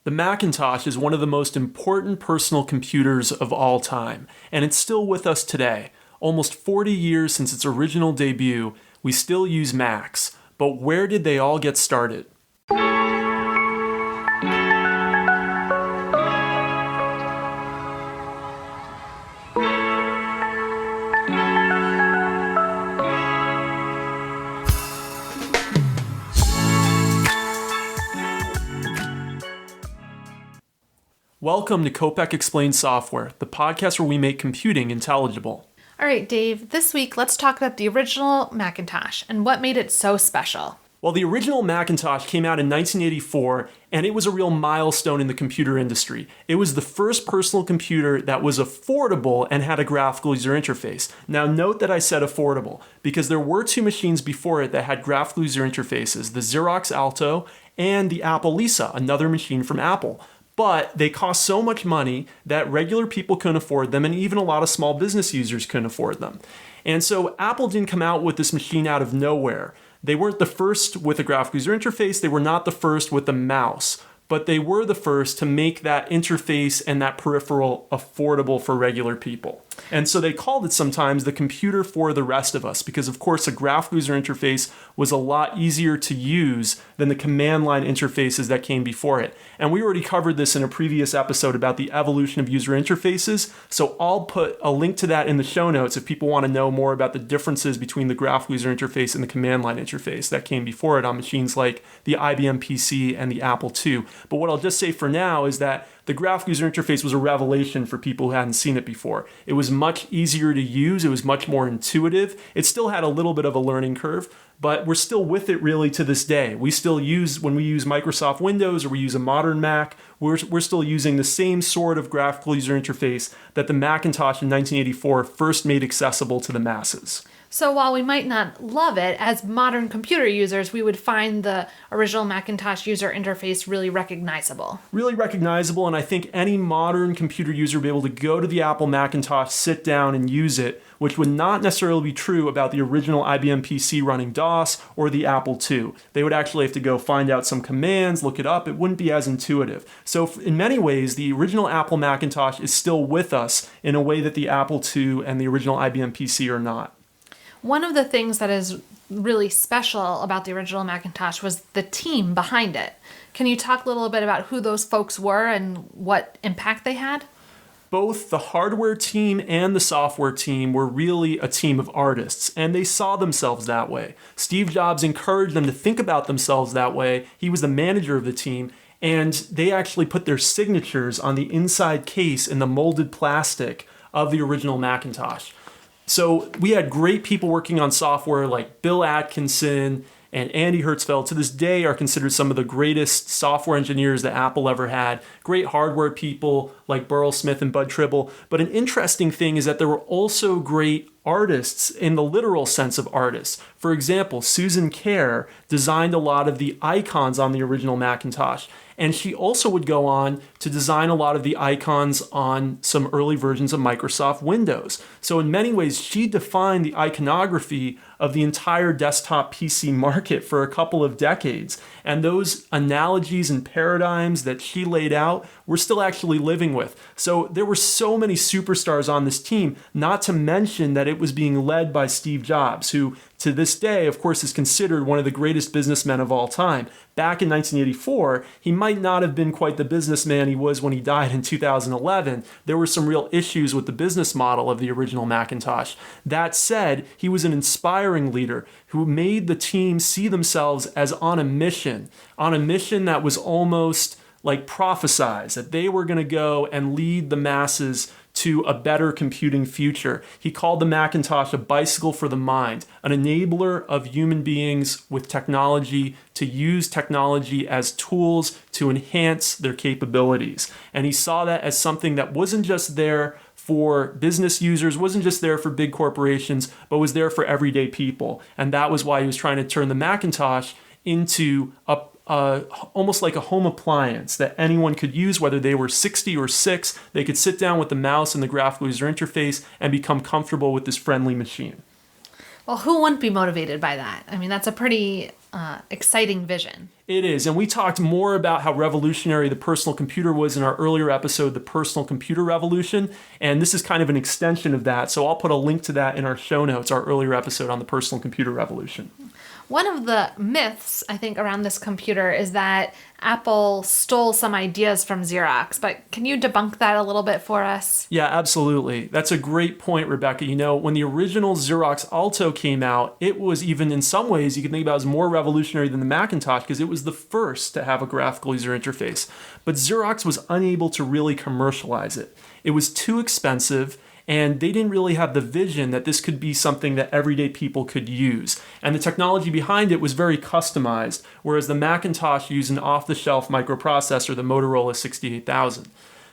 The Macintosh is one of the most important personal computers of all time, and it's still with us today. Almost 40 years since its original debut, we still use Macs. But where did they all get started? Welcome to Kopec Explains Software, the podcast where we make computing intelligible. All right, Dave, this week let's talk about the original Macintosh and what made it so special. Well, the original Macintosh came out in 1984, and it was a real milestone in the computer industry. It was the first personal computer that was affordable and had a graphical user interface. Now, note that I said affordable, because there were two machines before it that had graphical user interfaces, the Xerox Alto and the Apple Lisa, another machine from Apple. But they cost so much money that regular people couldn't afford them, and even a lot of small business users couldn't afford them. And so Apple didn't come out with this machine out of nowhere. They weren't the first with a graphical user interface. They were not the first with the mouse, but they were the first to make that interface and that peripheral affordable for regular people. And so they called it sometimes the computer for the rest of us, because of course a graphical user interface was a lot easier to use than the command line interfaces that came before it. And we already covered this in a previous episode about the evolution of user interfaces, so I'll put a link to that in the show notes if people want to know more about the differences between the graphical user interface and the command line interface that came before it on machines like the IBM PC and the Apple II. But what I'll just say for now is that the graphical user interface was a revelation for people who hadn't seen it before. It was much easier to use. It was much more intuitive. It still had a little bit of a learning curve, but we're still with it really to this day. We still use, when we use Microsoft Windows or we use a modern Mac, we're still using the same sort of graphical user interface that the Macintosh in 1984 first made accessible to the masses. So while we might not love it, as modern computer users, we would find the original Macintosh user interface really recognizable. Really recognizable, and I think any modern computer user would be able to go to the Apple Macintosh, sit down and use it, which would not necessarily be true about the original IBM PC running DOS or the Apple II. They would actually have to go find out some commands, look it up. It wouldn't be as intuitive. So in many ways, the original Apple Macintosh is still with us in a way that the Apple II and the original IBM PC are not. One of the things that is really special about the original Macintosh was the team behind it. Can you talk a little bit about who those folks were and what impact they had? Both the hardware team and the software team were really a team of artists, and they saw themselves that way. Steve Jobs encouraged them to think about themselves that way. He was the manager of the team, and they actually put their signatures on the inside case in the molded plastic of the original Macintosh. So we had great people working on software like Bill Atkinson and Andy Hertzfeld. To this day are considered some of the greatest software engineers that Apple ever had. Great hardware people like Burrell Smith and Bud Tribble. But an interesting thing is that there were also great artists in the literal sense of artists. For example, Susan Kare designed a lot of the icons on the original Macintosh. And she also would go on to design a lot of the icons on some early versions of Microsoft Windows. So in many ways, she defined the iconography of the entire desktop PC market for a couple of decades. And those analogies and paradigms that she laid out, we're still actually living with. So there were so many superstars on this team, not to mention that it was being led by Steve Jobs, who to this day, of course, is considered one of the greatest businessmen of all time. Back in 1984, he might not have been quite the businessman he was when he died in 2011. There were some real issues with the business model of the original Macintosh. That said, he was an inspiring leader who made the team see themselves as on a mission that was almost like prophesized, that they were going to go and lead the masses to a better computing future. He called the Macintosh a bicycle for the mind, an enabler of human beings with technology to use technology as tools to enhance their capabilities. And he saw that as something that wasn't just there for business users, wasn't just there for big corporations, but was there for everyday people. And that was why he was trying to turn the Macintosh into almost like a home appliance that anyone could use, whether they were 60 or 6. They could sit down with the mouse and the graphical user interface and become comfortable with this friendly machine. Well, who wouldn't be motivated by that? I mean, that's a pretty exciting vision. It is. And we talked more about how revolutionary the personal computer was in our earlier episode, The Personal Computer Revolution. And this is kind of an extension of that. So I'll put a link to that in our show notes, our earlier episode on the personal computer revolution. One of the myths, I think, around this computer is that Apple stole some ideas from Xerox, but can you debunk that a little bit for us? Yeah, absolutely. That's a great point, Rebecca. You know, when the original Xerox Alto came out, it was even in some ways you can think about as more revolutionary than the Macintosh because it was the first to have a graphical user interface. But Xerox was unable to really commercialize it. It was too expensive. And they didn't really have the vision that this could be something that everyday people could use. And the technology behind it was very customized, whereas the Macintosh used an off-the-shelf microprocessor, the Motorola 68000.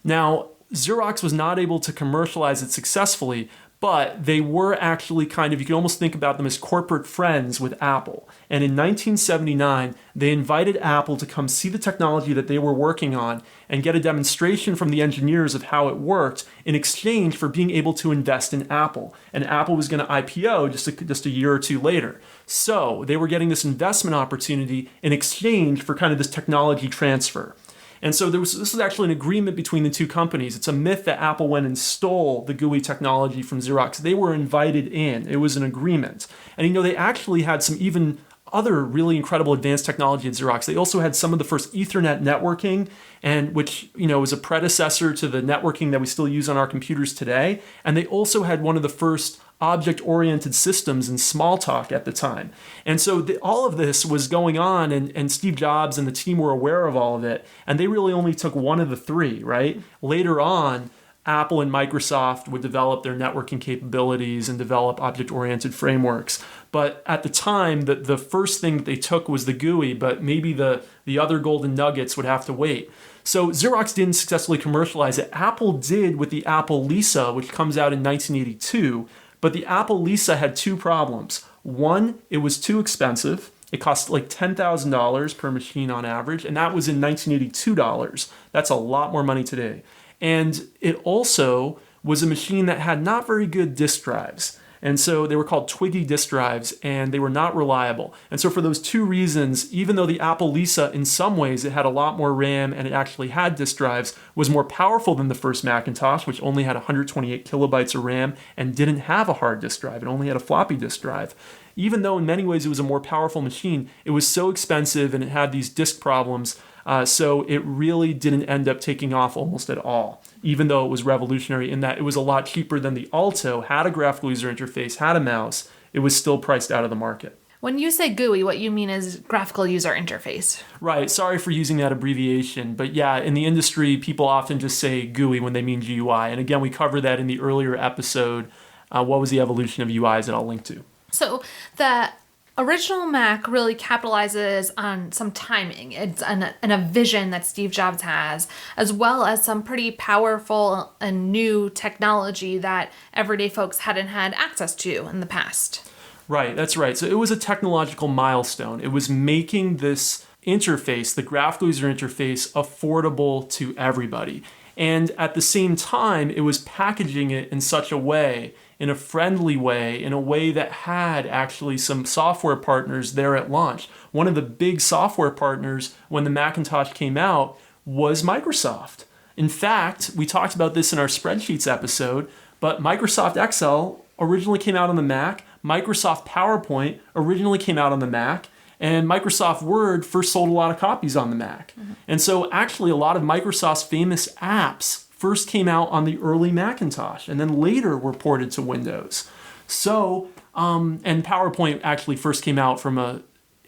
Now, Xerox was not able to commercialize it successfully, but they were actually kind of, you can almost think about them as corporate friends with Apple. And in 1979, they invited Apple to come see the technology that they were working on and get a demonstration from the engineers of how it worked in exchange for being able to invest in Apple. And Apple was going to IPO just a year or two later. So they were getting this investment opportunity in exchange for kind of this technology transfer. And so this was actually an agreement between the two companies. It's a myth that Apple went and stole the GUI technology from Xerox. They were invited in. It was an agreement. And you know, they actually had some even other really incredible advanced technology at Xerox. They also had some of the first Ethernet networking, and which, you know, is a predecessor to the networking that we still use on our computers today. And they also had one of the first object-oriented systems in Smalltalk at the time. And so all of this was going on, and Steve Jobs and the team were aware of all of it, and they really only took one of the three, right? Later on, Apple and Microsoft would develop their networking capabilities and develop object-oriented frameworks. But at the time, the first thing that they took was the GUI, but maybe the other golden nuggets would have to wait. So Xerox didn't successfully commercialize it. Apple did with the Apple Lisa, which comes out in 1982. But the Apple Lisa had two problems. One, it was too expensive. It cost like $10,000 per machine on average, and that was in 1982 dollars. That's a lot more money today. And it also was a machine that had not very good disk drives. And so they were called Twiggy disk drives, and they were not reliable. And so for those two reasons, even though the Apple Lisa, in some ways, it had a lot more RAM and it actually had disk drives, was more powerful than the first Macintosh, which only had 128 kilobytes of RAM and didn't have a hard disk drive. It only had a floppy disk drive. Even though in many ways it was a more powerful machine, it was so expensive and it had these disk problems, so it really didn't end up taking off almost at all, even though it was revolutionary in that it was a lot cheaper than the Alto, had a graphical user interface, had a mouse. It was still priced out of the market. When you say GUI, what you mean is graphical user interface. Right. Sorry for using that abbreviation. But yeah, in the industry, people often just say GUI when they mean GUI. And again, we covered that in the earlier episode. What was the evolution of UIs that I'll link to? So the original Mac really capitalizes on some timing. It's and a vision that Steve Jobs has, as well as some pretty powerful and new technology that everyday folks hadn't had access to in the past. Right, that's right. So it was a technological milestone. It was making this interface, the graphical user interface, affordable to everybody. And at the same time, it was packaging it in such a way, in a friendly way, in a way that had actually some software partners there at launch. One of the big software partners when the Macintosh came out was Microsoft. In fact, we talked about this in our spreadsheets episode, but Microsoft Excel originally came out on the Mac. Microsoft PowerPoint originally came out on the Mac. And Microsoft Word first sold a lot of copies on the Mac. Mm-hmm. And so actually a lot of Microsoft's famous apps first came out on the early Macintosh and then later were ported to Windows. So, and PowerPoint actually first came out from a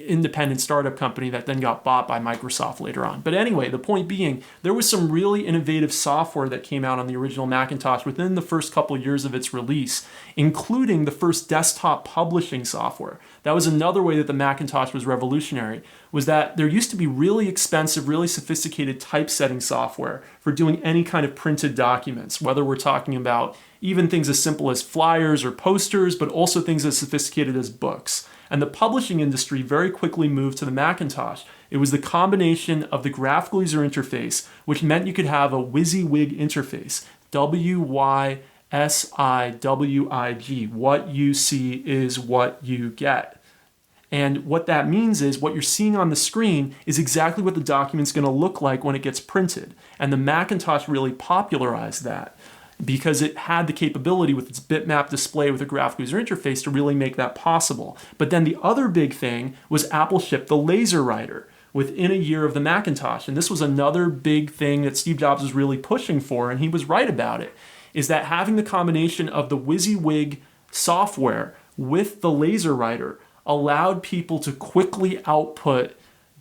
independent startup company that then got bought by Microsoft later on. But anyway, the point being, there was some really innovative software that came out on the original Macintosh within the first couple of years of its release, including the first desktop publishing software. That was another way that the Macintosh was revolutionary, was that there used to be really expensive, really sophisticated typesetting software for doing any kind of printed documents, whether we're talking about even things as simple as flyers or posters, but also things as sophisticated as books. And the publishing industry very quickly moved to the Macintosh. It was the combination of the graphical user interface, which meant you could have a WYSIWYG interface, WYSIWYG, SIWIG. What you see is what you get. And what that means is what you're seeing on the screen is exactly what the document's going to look like when it gets printed. And the Macintosh really popularized that because it had the capability with its bitmap display with a graphical user interface to really make that possible. But then the other big thing was Apple shipped the laser writer within a year of the Macintosh. And this was another big thing that Steve Jobs was really pushing for, and he was right about it, is that having the combination of the WYSIWYG software with the laser writer allowed people to quickly output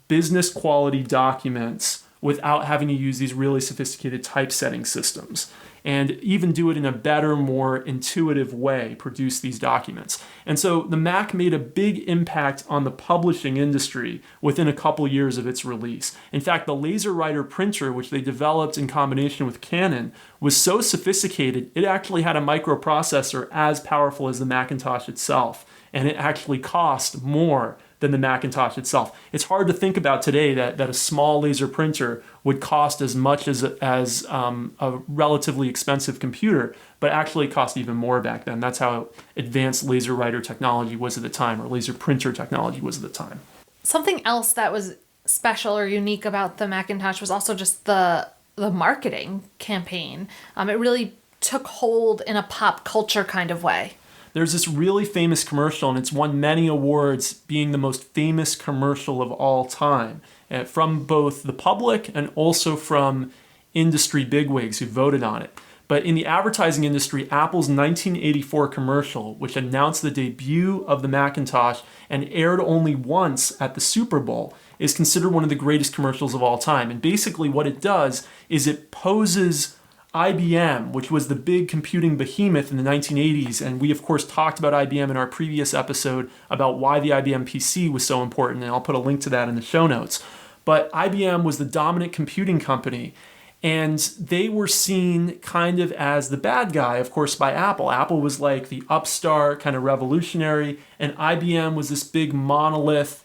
business quality documents without having to use these really sophisticated typesetting systems, and even do it in a better, more intuitive way, produce these documents. And so the Mac made a big impact on the publishing industry within a couple years of its release. In fact, the laser writer printer, which they developed in combination with Canon, was so sophisticated, it actually had a microprocessor as powerful as the Macintosh itself. And it actually cost more than the Macintosh itself. It's hard to think about today that a small laser printer would cost as much as a relatively expensive computer, but actually cost even more back then. That's how advanced laser writer technology was at the time, or laser printer technology was at the time. Something else that was special or unique about the Macintosh was also just the marketing campaign. It really took hold in a pop culture kind of way. There's this really famous commercial, and it's won many awards, being the most famous commercial of all time, from both the public and also from industry bigwigs who voted on it. But in the advertising industry, Apple's 1984 commercial, which announced the debut of the Macintosh and aired only once at the Super Bowl, is considered one of the greatest commercials of all time. And basically what it does is it poses IBM, which was the big computing behemoth in the 1980s, and we of course talked about IBM in our previous episode about why the IBM PC was so important, and I'll put a link to that in the show notes. But IBM was the dominant computing company, and they were seen kind of as the bad guy, of course, by Apple. Apple was like the upstart, kind of revolutionary, and IBM was this big monolith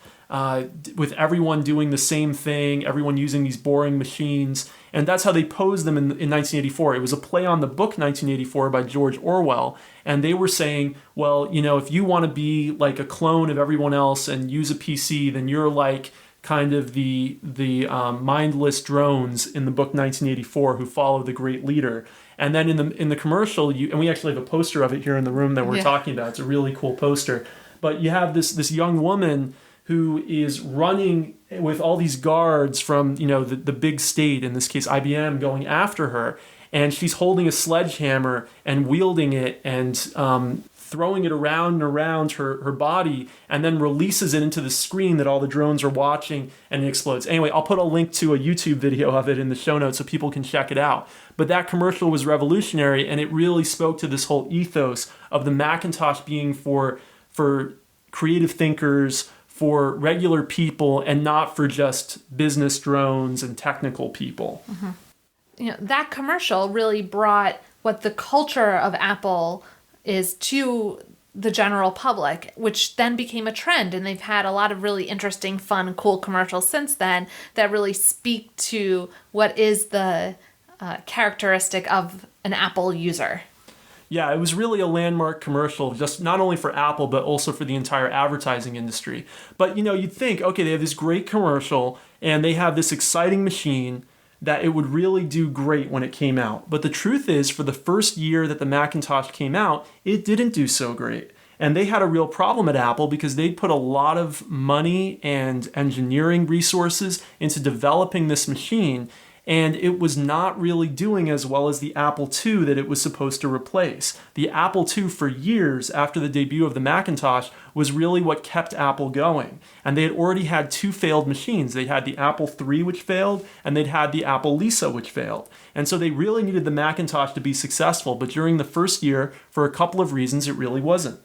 with everyone doing the same thing, everyone using these boring machines. And that's how they posed them in 1984. It was a play on the book 1984 by George Orwell. And they were saying, well, you know, if you want to be like a clone of everyone else and use a PC, then you're like kind of the mindless drones in the book 1984 who follow the great leader. And then in the commercial, and we actually have a poster of it here in the room that we're talking about. It's a really cool poster. But you have this young woman who is running with all these guards from, you know, the big state, in this case IBM, going after her, and she's holding a sledgehammer and wielding it and throwing it around and around her body, and then releases it into the screen that all the drones are watching, and it explodes. Anyway, I'll put a link to a YouTube video of it in the show notes so people can check it out. But that commercial was revolutionary, and it really spoke to this whole ethos of the Macintosh being for creative thinkers, for regular people, and not for just business drones and technical people. Mm-hmm. You know, that commercial really brought what the culture of Apple is to the general public, which then became a trend. And they've had a lot of really interesting, fun, cool commercials since then that really speak to what is the characteristic of an Apple user. Yeah, it was really a landmark commercial, just not only for Apple, but also for the entire advertising industry. But, you know, you'd think, okay, they have this great commercial, and they have this exciting machine that it would really do great when it came out. But the truth is, for the first year that the Macintosh came out, it didn't do so great. And they had a real problem at Apple because they'd put a lot of money and engineering resources into developing this machine, and it was not really doing as well as the Apple II that it was supposed to replace. The Apple II, for years after the debut of the Macintosh, was really what kept Apple going. And they had already had two failed machines. They had the Apple III, which failed, and they'd had the Apple Lisa, which failed. And so they really needed the Macintosh to be successful, but during the first year, for a couple of reasons, it really wasn't.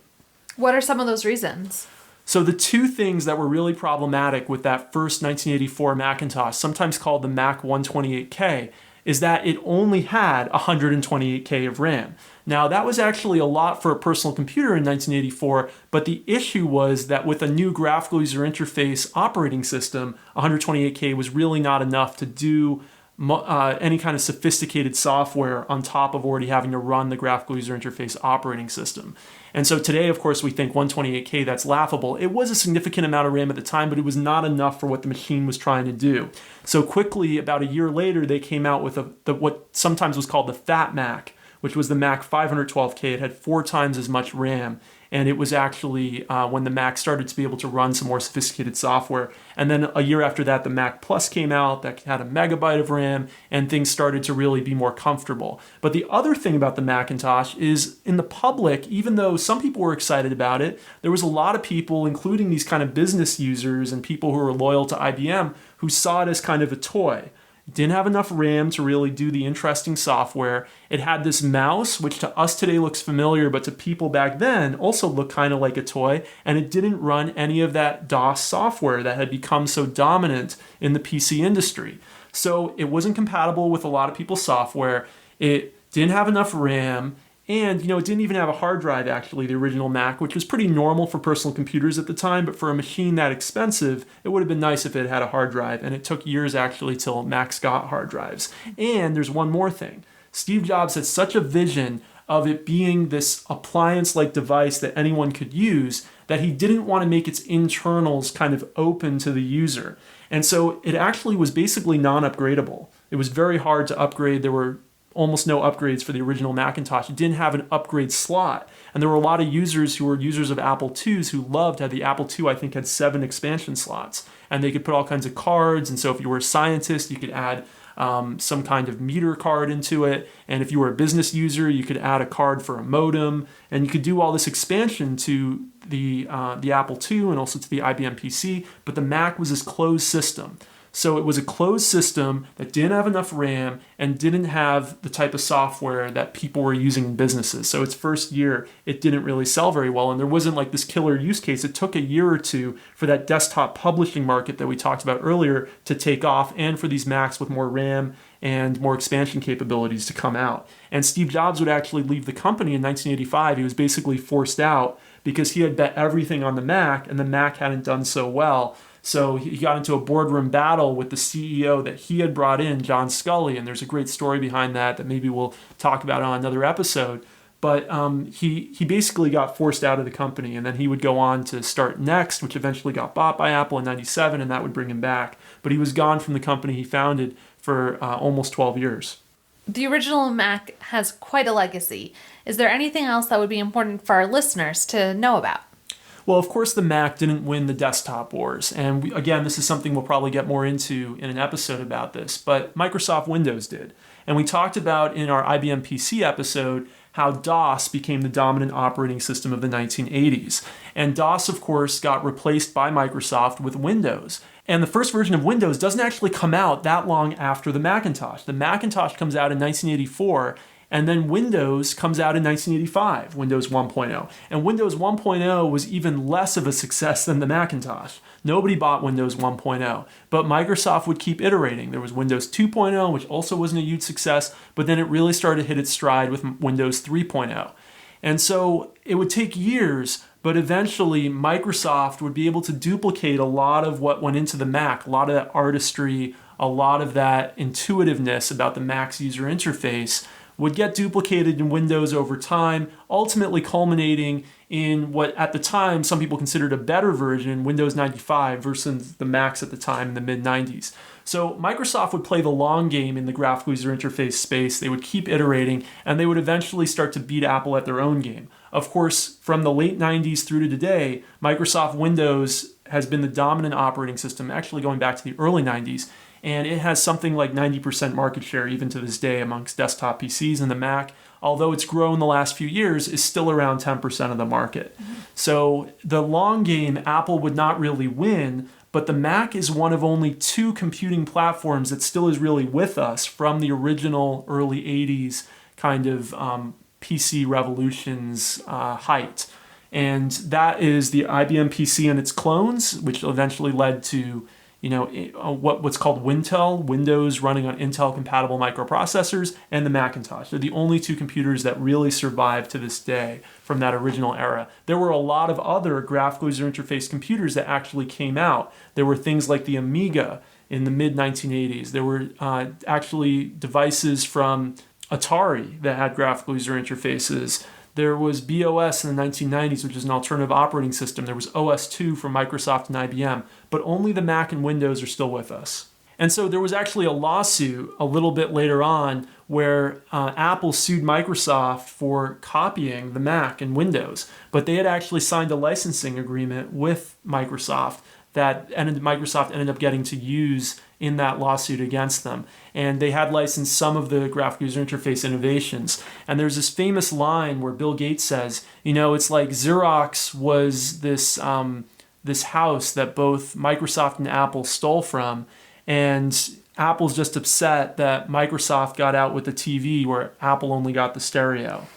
What are some of those reasons? So the two things that were really problematic with that first 1984 Macintosh, sometimes called the Mac 128K, is that it only had 128K of RAM. Now, that was actually a lot for a personal computer in 1984, but the issue was that with a new graphical user interface operating system, 128K was really not enough to do any kind of sophisticated software on top of already having to run the graphical user interface operating system. And so today, of course, we think 128K, that's laughable. It was a significant amount of RAM at the time, but it was not enough for what the machine was trying to do. So quickly, about a year later, they came out with what sometimes was called the Fat Mac, which was the Mac 512K. It had 4 times as much RAM. And it was actually when the Mac started to be able to run some more sophisticated software. And then a year after that, the Mac Plus came out that had a megabyte of RAM, and things started to really be more comfortable. But the other thing about the Macintosh is in the public, even though some people were excited about it, there was a lot of people, including these kind of business users and people who were loyal to IBM, who saw it as kind of a toy. It didn't have enough RAM to really do the interesting software. It had this mouse, which to us today looks familiar, but to people back then also looked kind of like a toy. And it didn't run any of that DOS software that had become so dominant in the PC industry. So it wasn't compatible with a lot of people's software. It didn't have enough RAM. And, it didn't even have a hard drive, actually, the original Mac, which was pretty normal for personal computers at the time. But for a machine that expensive, it would have been nice if it had a hard drive. And it took years, actually, till Macs got hard drives. And there's one more thing. Steve Jobs had such a vision of it being this appliance-like device that anyone could use that he didn't want to make its internals kind of open to the user. And so it actually was basically non-upgradable. It was very hard to upgrade. There were almost no upgrades for the original Macintosh. It didn't have an upgrade slot. And there were a lot of users who were users of Apple IIs who loved how the Apple II, I think, had 7 expansion slots. And they could put all kinds of cards. And so if you were a scientist, you could add some kind of meter card into it. And if you were a business user, you could add a card for a modem. And you could do all this expansion to the Apple II and also to the IBM PC. But the Mac was this closed system. So it was a closed system that didn't have enough RAM and didn't have the type of software that people were using in businesses. So its first year, it didn't really sell very well. And there wasn't like this killer use case. It took a year or two for that desktop publishing market that we talked about earlier to take off, and for these Macs with more RAM and more expansion capabilities to come out. And Steve Jobs would actually leave the company in 1985. He was basically forced out because he had bet everything on the Mac, and the Mac hadn't done so well. So he got into a boardroom battle with the CEO that he had brought in, John Scully, and there's a great story behind that maybe we'll talk about on another episode. But he basically got forced out of the company, and then he would go on to start Next, which eventually got bought by Apple in 97, and that would bring him back. But he was gone from the company he founded for almost 12 years. The original Mac has quite a legacy. Is there anything else that would be important for our listeners to know about? Well, of course, the Mac didn't win the desktop wars. And again, this is something we'll probably get more into in an episode about this, but Microsoft Windows did. And we talked about in our IBM PC episode how DOS became the dominant operating system of the 1980s. And DOS, of course, got replaced by Microsoft with Windows. And the first version of Windows doesn't actually come out that long after the Macintosh. The Macintosh comes out in 1984, and then Windows comes out in 1985, Windows 1.0. And Windows 1.0 was even less of a success than the Macintosh. Nobody bought Windows 1.0, but Microsoft would keep iterating. There was Windows 2.0, which also wasn't a huge success, but then it really started to hit its stride with Windows 3.0. And so it would take years, but eventually Microsoft would be able to duplicate a lot of what went into the Mac, a lot of that artistry, a lot of that intuitiveness about the Mac's user interface would get duplicated in Windows over time, ultimately culminating in what at the time some people considered a better version, Windows 95, versus the Macs at the time in the mid-90s. So Microsoft would play the long game in the graphical user interface space. They would keep iterating, and they would eventually start to beat Apple at their own game. Of course, from the late 90s through to today, Microsoft Windows has been the dominant operating system, actually going back to the early 90s, and it has something like 90% market share even to this day amongst desktop PCs, and the Mac, although it's grown the last few years, is still around 10% of the market. Mm-hmm. So the long game, Apple would not really win, but the Mac is one of only 2 computing platforms that still is really with us from the original early 80s kind of PC revolution's height. And that is the IBM PC and its clones, which eventually led to what's called Wintel, Windows running on Intel-compatible microprocessors, and the Macintosh. They're the only 2 computers that really survive to this day from that original era. There were a lot of other graphical user interface computers that actually came out. There were things like the Amiga in the mid 1980s. There were actually devices from Atari that had graphical user interfaces. There was BOS in the 1990s, which is an alternative operating system. There was OS2 from Microsoft and IBM, but only the Mac and Windows are still with us. And so there was actually a lawsuit a little bit later on where Apple sued Microsoft for copying the Mac and Windows, but they had actually signed a licensing agreement with Microsoft that Microsoft ended up getting to use in that lawsuit against them. And they had licensed some of the graphical user interface innovations. And there's this famous line where Bill Gates says, it's like Xerox was this house that both Microsoft and Apple stole from, and Apple's just upset that Microsoft got out with the TV where Apple only got the stereo.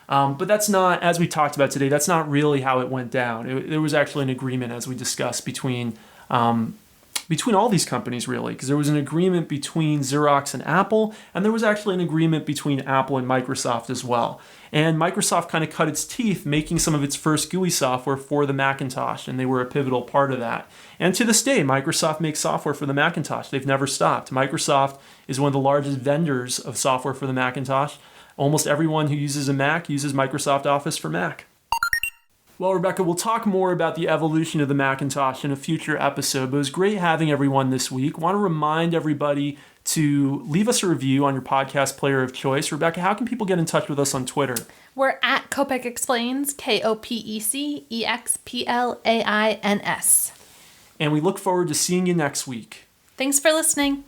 But that's not, as we talked about today, that's not really how it went down. There was actually an agreement, as we discussed, between all these companies, really, because there was an agreement between Xerox and Apple, and there was actually an agreement between Apple and Microsoft as well. And Microsoft kind of cut its teeth making some of its first GUI software for the Macintosh, and they were a pivotal part of that. And to this day, Microsoft makes software for the Macintosh. They've never stopped. Microsoft is one of the largest vendors of software for the Macintosh. Almost everyone who uses a Mac uses Microsoft Office for Mac. Well, Rebecca, we'll talk more about the evolution of the Macintosh in a future episode, but it was great having everyone this week. I want to remind everybody to leave us a review on your podcast player of choice. Rebecca, how can people get in touch with us on Twitter? We're at Kopec Explains, KOPECEXPLAINS. And we look forward to seeing you next week. Thanks for listening.